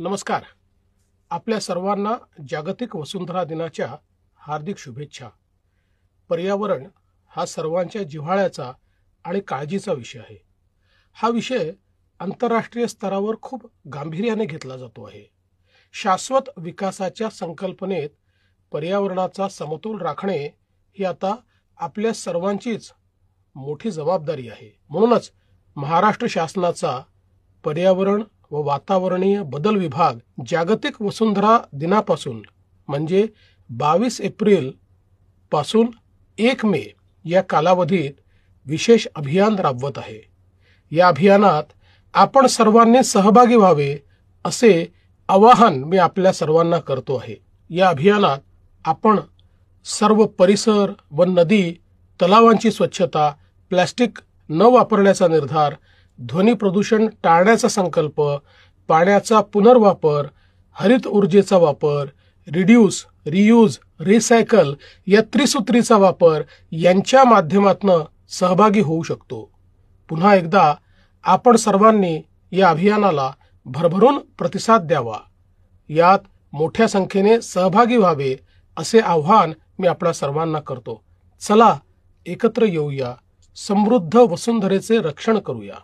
नमस्कार. आपल्या सर्वांना जागतिक वसुंधरा दिनाच्या हार्दिक शुभेच्छा. पर्यावरण हा सर्वांच्या जिव्हाळ्याचा आणि काळजीचा विषय आहे. हा विषय आंतरराष्ट्रीय स्तरावर खूप गांभीर्याने घेतला जातो आहे. शाश्वत विकासाच्या संकल्पनेत पर्यावरणाचा समतोल राखणे ही आता आपल्या सर्वांचीच मोठी जबाबदारी आहे. म्हणूनच महाराष्ट्र शासनाचा पर्यावरण व वातावरणीय बदल विभाग जागतिक वसुंधरा दिनापासून म्हणजे 22 एप्रिल पासून 1 मे या कालावधीत विशेष अभियान राबवत आहे. या अभियानात आपण सर्वांनी सहभागी व्हावे असे आवाहन मी आपल्या सर्वांना करतो आहे. या अभियानात आपण सर्व परिसर व नदी तलावांची स्वच्छता, प्लास्टिक न वापरण्याचा निर्धार, ध्वनी प्रदूषण टाळण्याचा संकल्प, पाण्याचा पुनर्वापर, हरित ऊर्जेचा वापर, रिड्यूस, रियूज, रिसायकल या त्रिसूत्रीचा वापर यांच्या माध्यमातून सहभागी होऊ शकतो. पुन्हा एकदा आपण सर्वांनी या अभियानाला भरभरून प्रतिसाद द्यावा. यात मोठ्या संख्येने सहभागी व्हावे असे आव्हान मी आपल्या सर्वांना करतो. चला एकत्र येऊया, समृद्ध वसुंधरेचे रक्षण करूया.